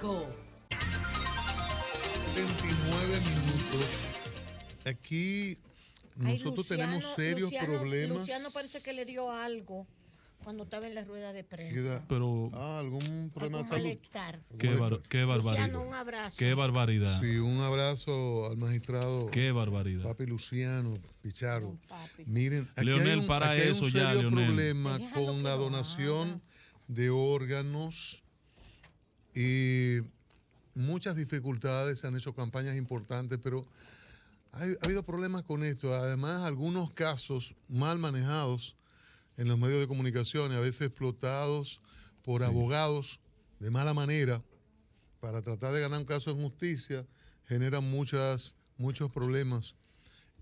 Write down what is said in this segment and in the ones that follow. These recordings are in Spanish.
5. 29 minutos. Aquí nosotros tenemos serios problemas. Luciano parece que le dio algo cuando estaba en la rueda de prensa. Pero algún problema de salud. Malestar. Qué barbaridad. Luciano, un abrazo. Qué barbaridad. Sí, un abrazo al magistrado. Qué barbaridad. Papi Luciano Pichardo. Miren, aquí Leonel, hay para aquí hay eso un ya, serio Leonel. problema con la donación de órganos y muchas dificultades. Se han hecho campañas importantes, pero ha habido problemas con esto. Además, algunos casos mal manejados en los medios de comunicación y a veces explotados por abogados de mala manera para tratar de ganar un caso en justicia, generan muchos problemas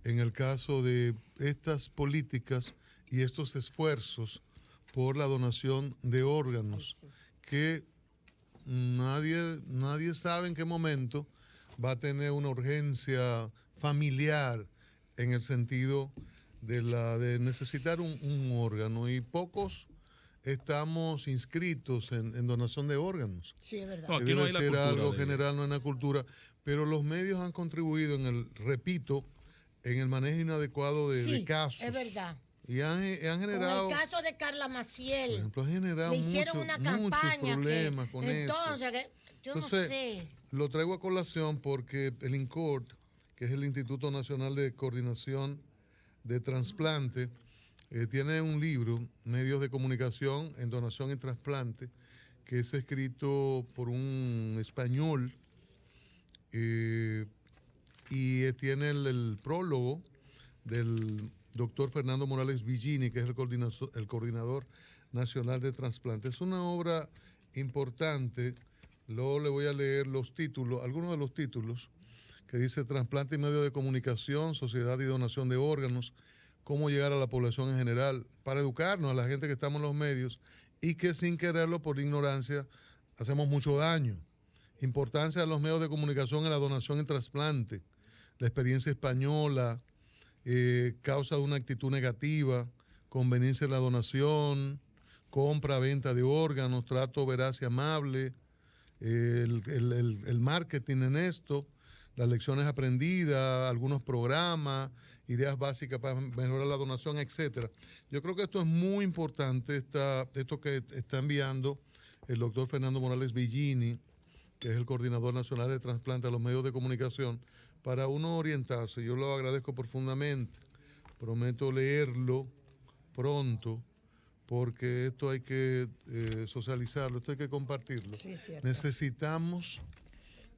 en el caso de estas políticas y estos esfuerzos por la donación de órganos, que nadie sabe en qué momento va a tener una urgencia familiar en el sentido de necesitar un órgano, y pocos estamos inscritos en donación de órganos. Sí, es verdad. No, aquí Debe no hay la ser cultura algo de general, no es una cultura, pero los medios han contribuido repito, en el manejo inadecuado de casos. Es verdad. Y han generado... Con el caso de Carla Maciel, por ejemplo, han generado le hicieron una campaña. muchos problemas con entonces, eso. Yo no sé. Lo traigo a colación porque el INCORT, que es el Instituto Nacional de Coordinación de Trasplante, tiene un libro, Medios de Comunicación en Donación y Trasplante, que es escrito por un español y tiene el prólogo del doctor Fernando Morales Villini, que es el coordinador nacional de trasplante. Es una obra importante. Luego le voy a leer los títulos, algunos de los títulos, que dice Trasplante y Medios de Comunicación, Sociedad y Donación de Órganos, cómo llegar a la población en general, para educarnos a la gente que estamos en los medios y que sin quererlo, por ignorancia, hacemos mucho daño. Importancia de los medios de comunicación en la donación y trasplante, la experiencia española, causa de una actitud negativa, conveniencia de la donación, compra, venta de órganos, trato veraz y amable, el marketing en esto, las lecciones aprendidas, algunos programas, ideas básicas para mejorar la donación, etcétera. Yo creo que esto es muy importante, esto que está enviando el doctor Fernando Morales Villini, que es el coordinador nacional de trasplante a los medios de comunicación, para uno orientarse. Yo lo agradezco profundamente. Prometo leerlo pronto, porque esto hay que socializarlo, esto hay que compartirlo. Sí, cierto. Necesitamos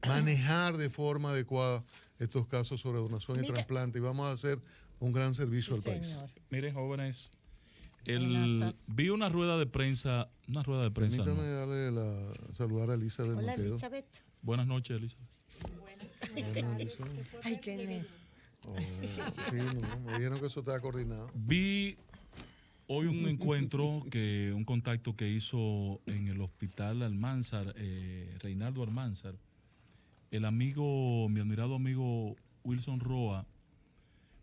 manejar de forma adecuada estos casos sobre donación y trasplante, y vamos a hacer un gran servicio al país. Miren, jóvenes, vi una rueda de prensa. Permítame ¿no? saludar a Elizabeth Hola, Mateo. Elizabeth. Buenas noches, Elizabeth. Buenas, Elizabeth. Ay, ¿quién es? Sí, no, me dijeron que eso estaba coordinado. Vi hoy un un contacto que hizo en el hospital Almanzar, Reinaldo Almanzar, mi admirado amigo Wilson Roa,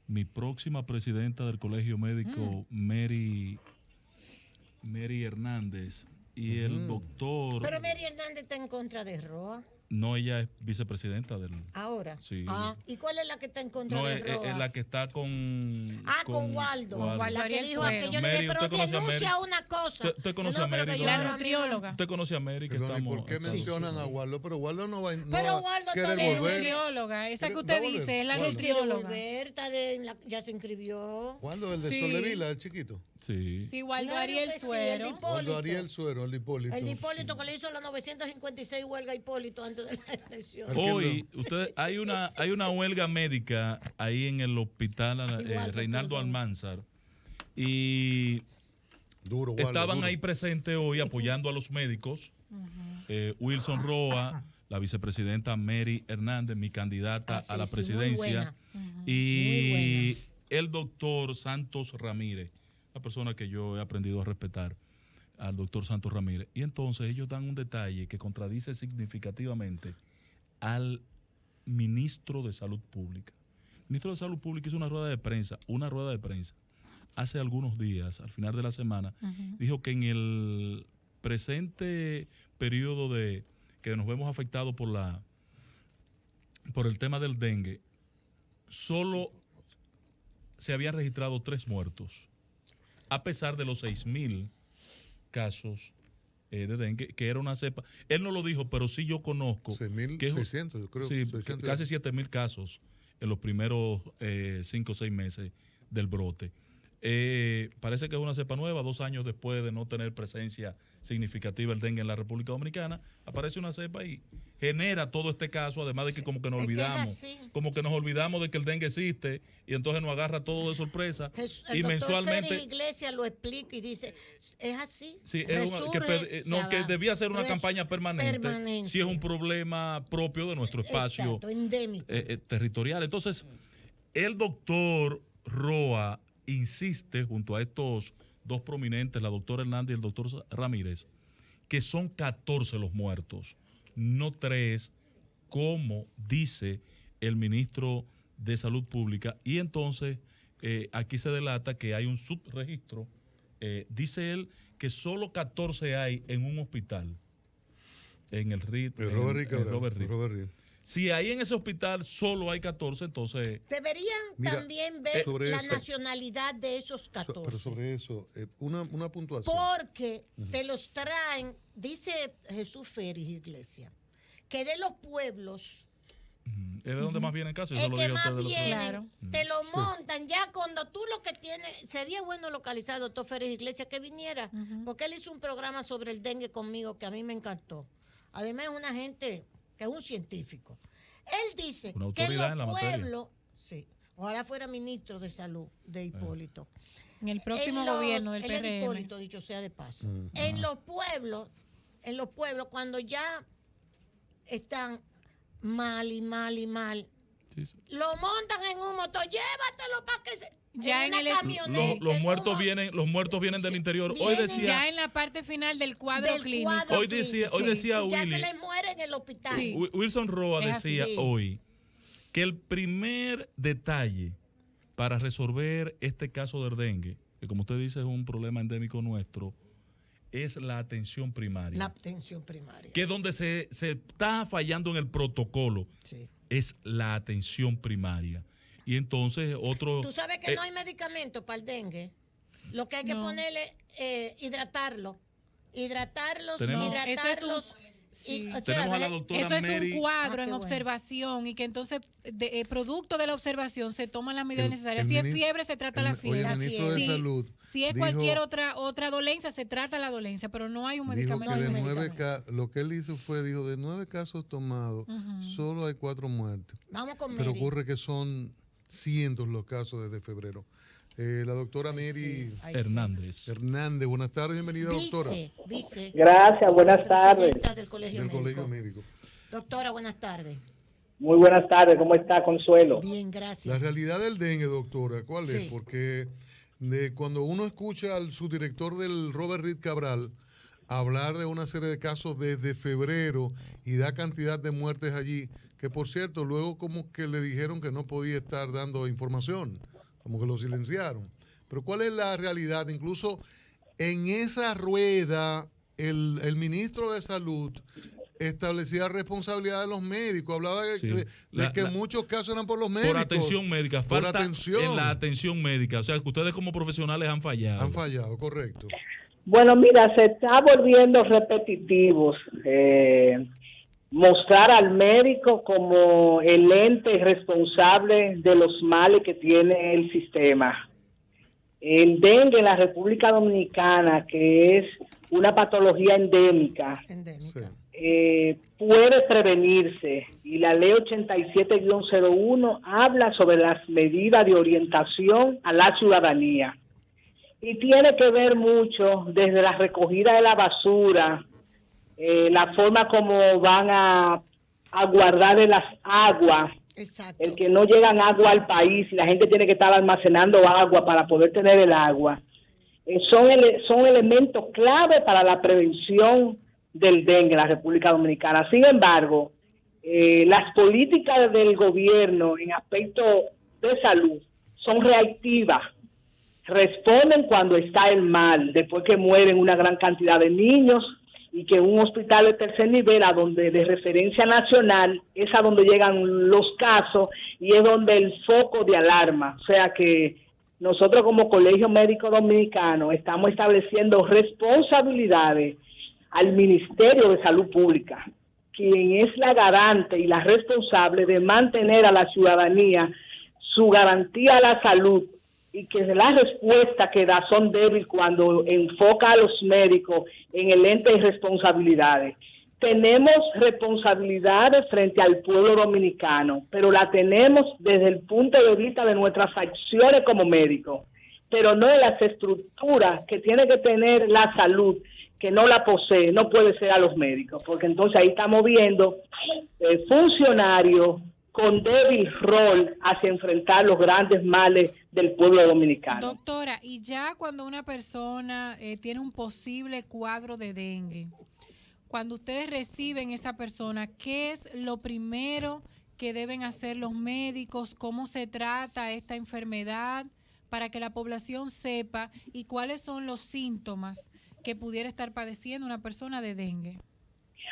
mi próxima presidenta del Colegio Médico, Mary Hernández, y el doctor... Pero Mary Hernández está en contra de Roa. No, ella es vicepresidenta del... Ahora. Sí. ¿Y cuál es la que está en contra No, de Roa? es la que está con... Con Waldo. La que dijo Bueno, que yo le Mary, dije, pero ¿usted conoce a denuncia Mary? una cosa. ¿Usted conoce a pero Mary? que yo La no- nutrióloga. Usted conoce a Mary, que Perdón, ¿y estamos... por qué mencionan a Waldo? Pero Waldo no va, Pero Waldo quiere está Es volver. nutrióloga, esa que ¿Va a usted volver? dice es la Waldo. Él quiere nutrióloga. volver, ya se inscribió. Waldo, el de Sí. Soldevila, el chiquito. Sí. Sí, Waldo Claro Ariel que sí, Suero. el Waldo Ariel Suero, el de Hipólito. El de Hipólito que le hizo la 956 huelga a Hipólito antes de la elección. Hoy, hay una huelga médica ahí en el hospital Reinaldo Almanzar, y Duro, Waldo, estaban duro. ahí presentes hoy apoyando a los médicos, Wilson Roa, la vicepresidenta Mary Hernández, mi candidata a la presidencia, y el doctor Santos Ramírez, la persona que yo he aprendido a respetar, al doctor Santos Ramírez. Y entonces ellos dan un detalle que contradice significativamente al ministro de Salud Pública. El ministro de Salud Pública hizo una rueda de prensa hace algunos días, al final de la semana, dijo que en el presente periodo de que nos vemos afectados por el tema del dengue, solo se habían registrado 3 muertos, a pesar de los 6,000 casos de dengue, que era una cepa. Él no lo dijo, pero sí yo conozco. 6,600, yo creo. Sí, 600. casi 7,000 casos en los primeros 5 o 6 meses del brote. Parece que es una cepa nueva. 2 años después de no tener presencia significativa el dengue en la República Dominicana, aparece una cepa y genera todo este caso, además de que como que nos olvidamos, de que el dengue existe y entonces nos agarra todo de sorpresa. El doctor Félix Iglesias lo explica y dice, es así. Sí, que debía ser una campaña permanente si es un problema propio de nuestro espacio endémico. Territorial. Entonces, el doctor Roa insiste junto a estos 2 prominentes, la doctora Hernández y el doctor Ramírez, que son 14 los muertos, no 3, como dice el ministro de Salud Pública. Y entonces aquí se delata que hay un subregistro. Dice él que solo 14 hay en un hospital, en el RIT. Robert Reed. Si ahí en ese hospital solo hay 14, entonces... Deberían también ver la nacionalidad de esos 14. Pero sobre eso, una puntuación. Porque te los traen, dice Jesús Félix Iglesias, que de los pueblos... Es de donde más vienen casos. Es que más vienen, te lo montan ya cuando tú lo que tienes... Sería bueno localizar al doctor Félix Iglesias que viniera, porque él hizo un programa sobre el dengue conmigo que a mí me encantó. Además es una gente... que es un científico. Él dice que en los pueblos, ojalá fuera ministro de salud de Hipólito. En el próximo gobierno del PRM. Él es Hipólito, dicho sea de paso. En los pueblos, cuando ya están mal, lo montan en un motor, llévatelo para que se... Ya en los muertos vienen del interior. Hoy decía, ya en la parte final del cuadro clínico. Hoy decía y ya Willy, se les muere en el hospital. Wilson Roa decía hoy que el primer detalle para resolver este caso del dengue, que como usted dice es un problema endémico nuestro, es la atención primaria. La atención primaria. Que es donde se está fallando en el protocolo. Es la atención primaria. Y entonces Tú sabes que no hay medicamento para el dengue. Lo que hay que ponerle hidratarlos. Tenemos a la doctora Eso es Mary. un cuadro en observación y que entonces, producto de la observación, se toman las medidas necesarias. Si es fiebre, se trata la fiebre. El ministro de Salud si es cualquier otra dolencia, se trata la dolencia, pero no hay un medicamento. Lo que él hizo fue, dijo, de 9 casos tomados, solo hay 4 muertes. Vamos con Pero Mary. Ocurre que son cientos los casos desde febrero. La doctora Mary Hernández. Buenas tardes, bienvenida, doctora. Gracias, buenas tardes. Del Colegio Médico. Doctora, buenas tardes. Muy buenas tardes, ¿cómo está, Consuelo? Bien, gracias. La realidad del dengue, doctora, ¿cuál es? Porque cuando uno escucha al subdirector del Robert Reed Cabral hablar de una serie de casos desde febrero y da cantidad de muertes allí, que por cierto, luego como que le dijeron que no podía estar dando información, como que lo silenciaron. Pero ¿cuál es la realidad? Incluso en esa rueda, el ministro de Salud establecía responsabilidad de los médicos, hablaba de que en muchos casos eran por los médicos. Por atención médica, falta en la atención médica. O sea, que ustedes como profesionales han fallado. Han fallado, correcto. Bueno, mira, se está volviendo repetitivos. Mostrar al médico como el ente responsable de los males que tiene el sistema. El dengue en la República Dominicana, que es una patología endémica. Puede prevenirse, y la ley 87-01 habla sobre las medidas de orientación a la ciudadanía. Y tiene que ver mucho desde la recogida de la basura, la forma como van a guardar de las aguas. Exacto. El que no llegan agua al país y la gente tiene que estar almacenando agua para poder tener el agua. Son elementos clave para la prevención del dengue en la República Dominicana. Sin embargo, las políticas del gobierno en aspecto de salud son reactivas. Responden cuando está el mal, después que mueren una gran cantidad de niños y que un hospital de tercer nivel, a donde de referencia nacional, es a donde llegan los casos y es donde el foco de alarma. O sea que nosotros como Colegio Médico Dominicano estamos estableciendo responsabilidades al Ministerio de Salud Pública, quien es la garante y la responsable de mantener a la ciudadanía su garantía a la salud, y que las respuestas que da son débiles cuando enfoca a los médicos en el ente de responsabilidades. Tenemos responsabilidades frente al pueblo dominicano, pero la tenemos desde el punto de vista de nuestras acciones como médicos, pero no de las estructuras que tiene que tener la salud, que no la posee, no puede ser a los médicos, porque entonces ahí estamos viendo funcionarios con débil rol hacia enfrentar los grandes males del pueblo dominicano. Doctora, y ya cuando una persona tiene un posible cuadro de dengue, cuando ustedes reciben esa persona, ¿qué es lo primero que deben hacer los médicos? ¿Cómo se trata esta enfermedad para que la población sepa? ¿Y cuáles son los síntomas que pudiera estar padeciendo una persona de dengue?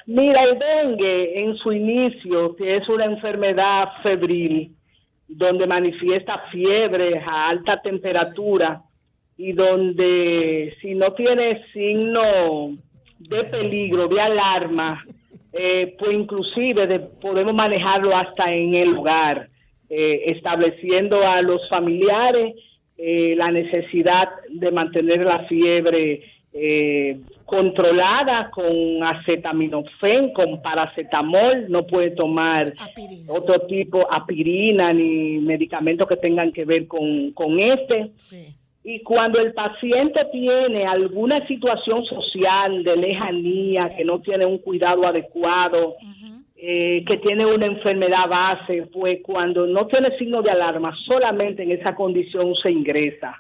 Mira, el dengue en su inicio es una enfermedad febril, donde manifiesta fiebre a alta temperatura y donde si no tiene signo de peligro, de alarma, pues inclusive podemos manejarlo hasta en el hogar, estableciendo a los familiares la necesidad de mantener la fiebre controlada con acetaminofén, con paracetamol. No puede tomar otro tipo, aspirina, ni medicamentos que tengan que ver con este. Sí. Y cuando el paciente tiene alguna situación social de lejanía, que no tiene un cuidado adecuado, que tiene una enfermedad base, pues cuando no tiene signo de alarma, solamente en esa condición se ingresa.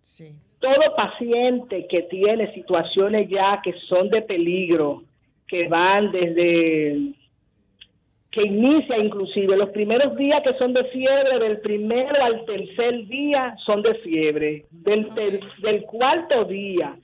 Sí. Todo paciente que tiene situaciones ya que son de peligro, que van desde que inicia inclusive los primeros días que son de fiebre, del primero al tercer día son de fiebre, del cuarto día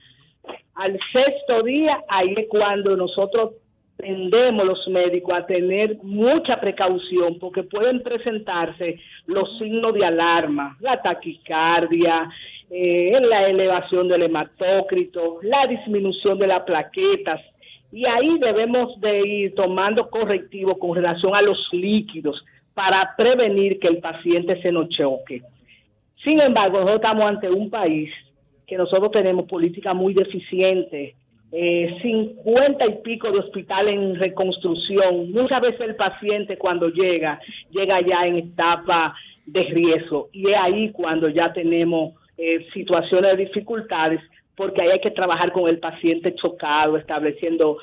al sexto día, ahí es cuando nosotros tendemos los médicos a tener mucha precaución, porque pueden presentarse los signos de alarma, la taquicardia, la elevación del hematócrito, la disminución de las plaquetas, y ahí debemos de ir tomando correctivos con relación a los líquidos para prevenir que el paciente se nos choque. Sin embargo, nosotros estamos ante un país que nosotros tenemos políticas muy deficientes, 50 y pico de hospitales en reconstrucción. Muchas veces el paciente cuando llega ya en etapa de riesgo, y es ahí cuando ya tenemos situaciones de dificultades, porque ahí hay que trabajar con el paciente chocado, estableciendo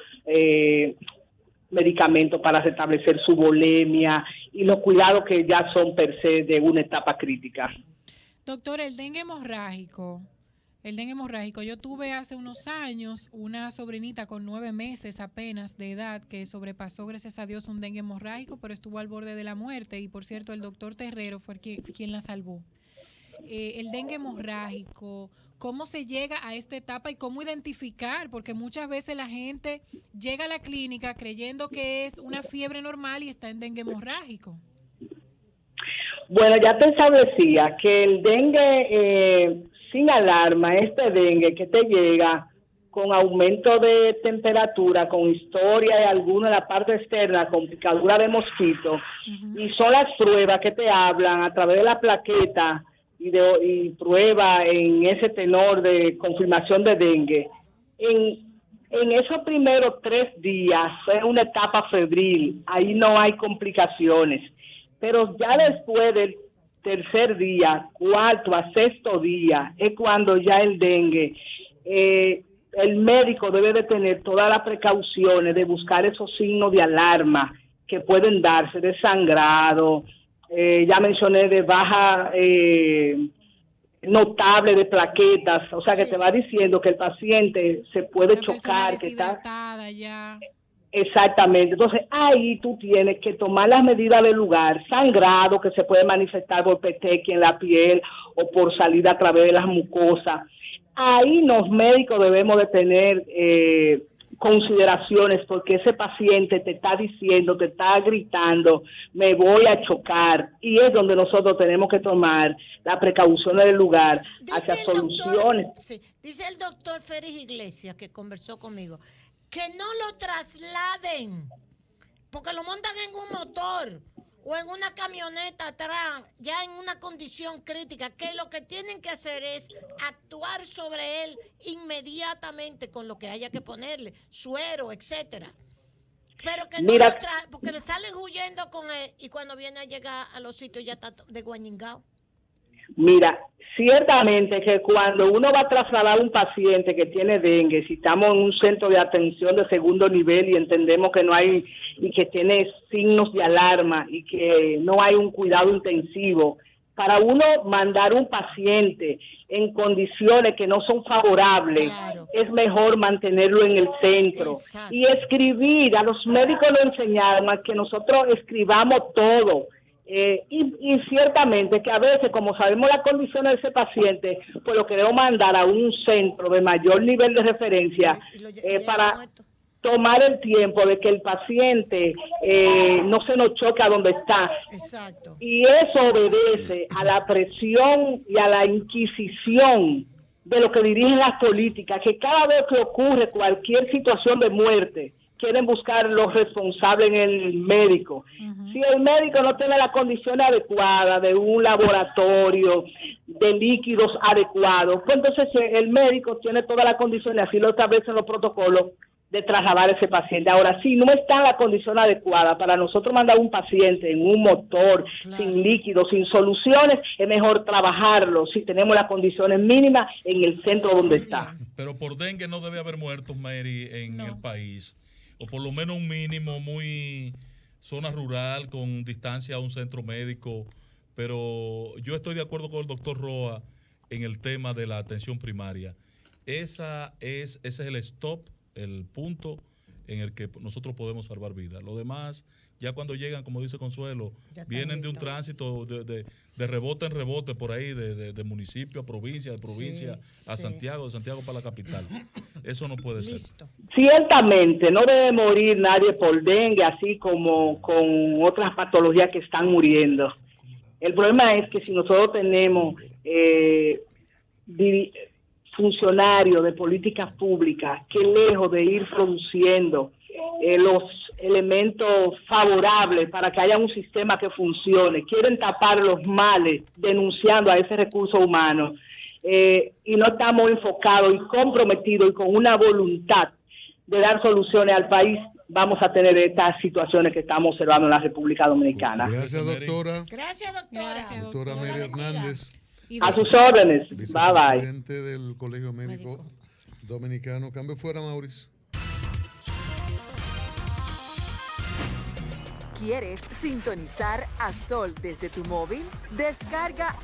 medicamentos para restablecer su volemia y los cuidados que ya son per se de una etapa crítica. Doctor, el dengue hemorrágico, yo tuve hace unos años una sobrinita con 9 meses apenas de edad que sobrepasó, gracias a Dios, un dengue hemorrágico, pero estuvo al borde de la muerte, y por cierto el doctor Terrero fue quien la salvó. El dengue hemorrágico, ¿cómo se llega a esta etapa y cómo identificar? Porque muchas veces la gente llega a la clínica creyendo que es una fiebre normal y está en dengue hemorrágico. Bueno, ya te establecía que el dengue sin alarma, este dengue que te llega con aumento de temperatura, con historia de alguna de la parte externa, con picadura de mosquito, y son las pruebas que te hablan a través de la plaqueta y prueba en ese tenor de confirmación de dengue. En esos primeros 3 días es una etapa febril, ahí no hay complicaciones, pero ya después del tercer día, cuarto a sexto día, es cuando ya el dengue, el médico debe de tener todas las precauciones de buscar esos signos de alarma que pueden darse, de sangrado, ya mencioné de baja notable de plaquetas, o sea que te va diciendo que el paciente se puede chocar, que está ya. Exactamente. Entonces ahí tú tienes que tomar las medidas del lugar, sangrado que se puede manifestar por petequia en la piel o por salida a través de las mucosas. Ahí los médicos debemos de tener consideraciones, porque ese paciente te está diciendo, te está gritando, me voy a chocar, y es donde nosotros tenemos que tomar la precaución del lugar hacia soluciones. Dice el doctor Félix Iglesias, que conversó conmigo, que no lo trasladen, porque lo montan en un motor o en una camioneta atrás, ya en una condición crítica, que lo que tienen que hacer es actuar sobre él inmediatamente con lo que haya que ponerle, suero, etcétera. Pero que no lo porque le salen huyendo con él y cuando viene a llegar a los sitios ya está de guañingao. Mira, ciertamente que cuando uno va a trasladar a un paciente que tiene dengue, si estamos en un centro de atención de segundo nivel y entendemos que no hay, y que tiene signos de alarma y que no hay un cuidado intensivo, para uno mandar un paciente en condiciones que no son favorables, es mejor mantenerlo en el centro. Exacto. Y escribir, a los médicos lo enseñaron a que nosotros escribamos todo. Y ciertamente que a veces, como sabemos las condiciones de ese paciente, pues lo queremos mandar a un centro de mayor nivel de referencia para tomar el tiempo de que el paciente no se nos choque a donde está. Exacto. Y eso obedece a la presión y a la inquisición de lo que dirigen las políticas, que cada vez que ocurre cualquier situación de muerte, quieren buscar los responsables en el médico. Uh-huh. Si el médico no tiene las condiciones adecuadas de un laboratorio, de líquidos adecuados, pues entonces el médico tiene todas las condiciones, así lo establecen los protocolos, de trasladar a ese paciente. Ahora, si no está en la condición adecuada para nosotros mandar un paciente en un motor, sin líquidos, sin soluciones, es mejor trabajarlo si tenemos las condiciones mínimas en el centro donde está. Pero por dengue no debe haber muertos, Mary, en el país. O por lo menos un mínimo, muy zona rural, con distancia a un centro médico. Pero yo estoy de acuerdo con el doctor Roa en el tema de la atención primaria. Ese es el stop, el punto en el que nosotros podemos salvar vidas. Lo demás, ya cuando llegan, como dice Consuelo, vienen de un tránsito de rebote en rebote por ahí, de municipio a provincia, de provincia a Santiago, de Santiago para la capital. Eso no puede ser. Ciertamente, no debe morir nadie por dengue, así como con otras patologías que están muriendo. El problema es que si nosotros tenemos funcionarios de políticas públicas que lejos de ir produciendo los elementos favorables para que haya un sistema que funcione, quieren tapar los males denunciando a ese recurso humano, y no estamos enfocados y comprometidos y con una voluntad de dar soluciones al país, vamos a tener estas situaciones que estamos observando en la República Dominicana. Gracias, doctora. Gracias, doctora. Doctora Mary Hernández. A sus órdenes. Bye, bye. Presidente del Colegio Médico Dominicano. Cambio fuera, Mauricio. ¿Quieres sintonizar a Sol desde tu móvil? Descarga